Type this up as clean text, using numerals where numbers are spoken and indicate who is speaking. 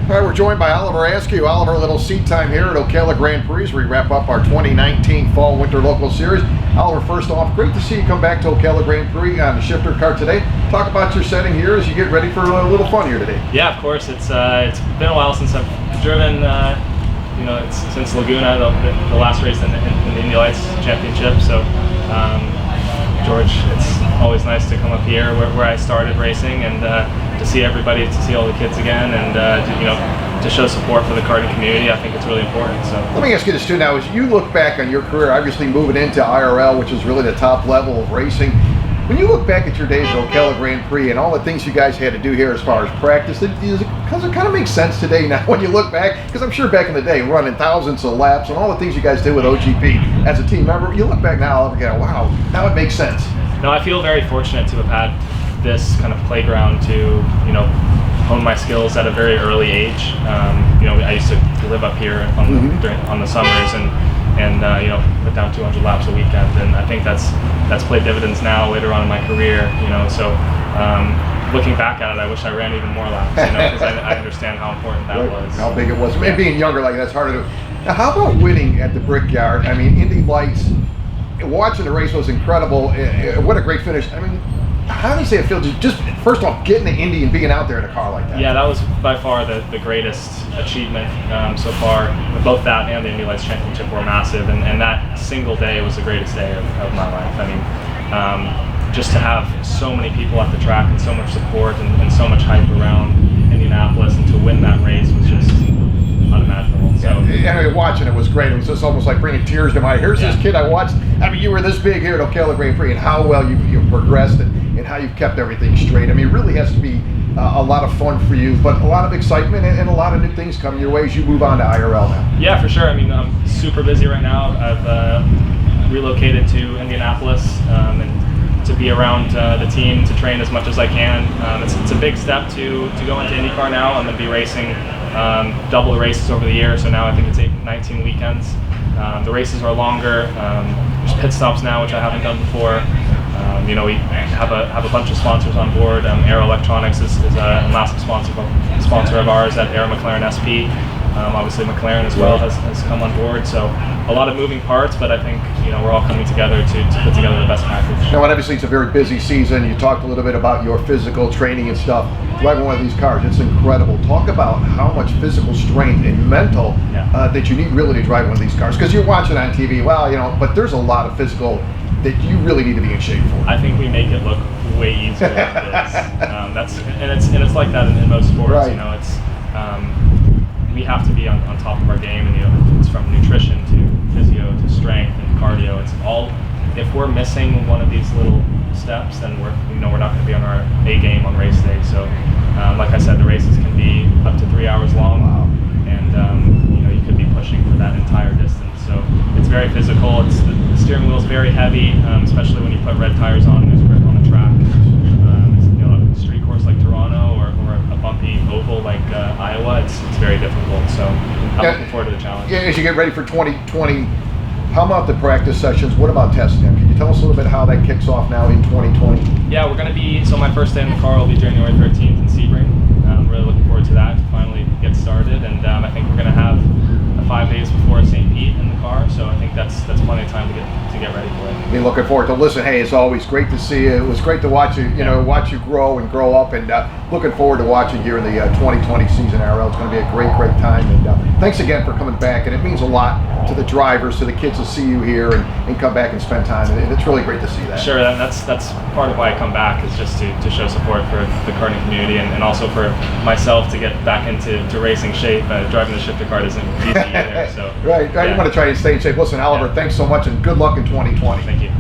Speaker 1: All right, we're joined by Oliver Askew. Oliver, a little seat time here at Ocala Grand Prix as we wrap up our 2019 Fall-Winter Local Series. Oliver, first off, great to see you come back to Ocala Grand Prix on the shifter car today. Talk about your setting here as you get ready for a little fun here today.
Speaker 2: Yeah, of course. It's been a while since I've driven. It's since Laguna, the last race in the Indy Lights Championship. So, George, it's always nice to come up here where I started racing and to see everybody, to see all the kids again, and to show support for the karting community. I think it's really important. So
Speaker 1: let me ask you this too now, as you look back on your career, obviously moving into IRL, which is really the top level of racing. When you look back at your days at Ocala Grand Prix and all the things you guys had to do here as far as practice, does it kind of make sense today now when you look back? Because I'm sure back in the day, running thousands of laps and all the things you guys did with OGP as a team member, you look back now and go, wow, now it makes sense.
Speaker 2: No, I feel very fortunate to have had this kind of playground to, hone my skills at a very early age. I used to live up here on the summers and put down 200 laps a weekend, and I think that's played dividends now later on in my career. So looking back at it, I wish I ran even more laps, because I understand how important that was.
Speaker 1: How big it was. Yeah. Being younger like that's harder to do. Now, how about winning at the Brickyard? I mean, Indy Lights. Watching the race was incredible. What a great finish. I mean, how do you say it feels? Just first off, getting to Indy and being out there in a car like that.
Speaker 2: Yeah, that was by far the greatest achievement so far. Both that and the Indy Lights Championship were massive, and that single day was the greatest day of my life. I mean, just to have so many people at the track and so much support and so much hype around Indianapolis, and to win that race was just unimaginable. So
Speaker 1: watching it was great. It was just almost like bringing tears to my eyes. Here's this kid I watched. I mean, you were this big here at Ocala Grand Prix, and how well you progressed and how you've kept everything straight. I mean, it really has to be a lot of fun for you, but a lot of excitement and a lot of new things coming your way as you move on to IRL now.
Speaker 2: Yeah, for sure. I mean, I'm super busy right now. I've relocated to Indianapolis and to be around the team, to train as much as I can. It's a big step to go into IndyCar now. I'm going to be racing double the races over the year, so now I think it's 19 weekends. The races are longer. There's pit stops now, which I haven't done before. We have a bunch of sponsors on board. Aero Electronics is a massive sponsor of ours at Aero McLaren SP. Obviously McLaren as well has come on board, so a lot of moving parts, but I think we're all coming together to put together the best package.
Speaker 1: Now, obviously it's a very busy season. You talked a little bit about your physical training and stuff. Driving one of these cars, it's incredible. Talk about how much physical strength and mental that you need really to drive one of these cars, because you're watching on TV, but there's a lot of physical that you really need to be in shape for.
Speaker 2: I think we make it look way easier than it is. It's like that in most sports.
Speaker 1: Right.
Speaker 2: We have to be on top of our game, and it's from nutrition to physio to strength and cardio. It's all. If we're missing one of these little steps, then we're not going to be on our A game on race day. So, like I said, the races can be up to 3 hours long.
Speaker 1: Wow.
Speaker 2: And you could be pushing for that entire distance. So it's very physical. The steering wheel is very heavy, especially when you put red tires on. There's grip on the track. A street course like Toronto or a bumpy oval like Iowa, it's very difficult. So I'm looking forward to the challenge.
Speaker 1: Yeah, as you get ready for 2020, how about the practice sessions? What about testing? Can you tell us a little bit how that kicks off now in 2020?
Speaker 2: Yeah, we're going to be, so my first day in the car will be January 13th in Sebring. I'm really looking forward to that, to finally get started, and I think we're going to have 5 days before St. Pete in the car, so I think that's plenty of time to get ready for it.
Speaker 1: Be looking forward to it. Listen, hey, it's always great to see you. It was great to watch you, watch you grow and grow up, and looking forward to watching you in the 2020 season IRL. It's going to be a great time, and thanks again for coming back, and it means a lot to the drivers, to the kids to see you here and come back and spend time, and it's really great to see that.
Speaker 2: Sure, that's part of why I come back, is just to show support for the karting community, and also for myself to get back into racing shape. Driving the shifter cart isn't easy either. So
Speaker 1: right. You want to try to stay in shape. Listen, Oliver, thanks so much, and good luck in 2020.
Speaker 2: Thank you.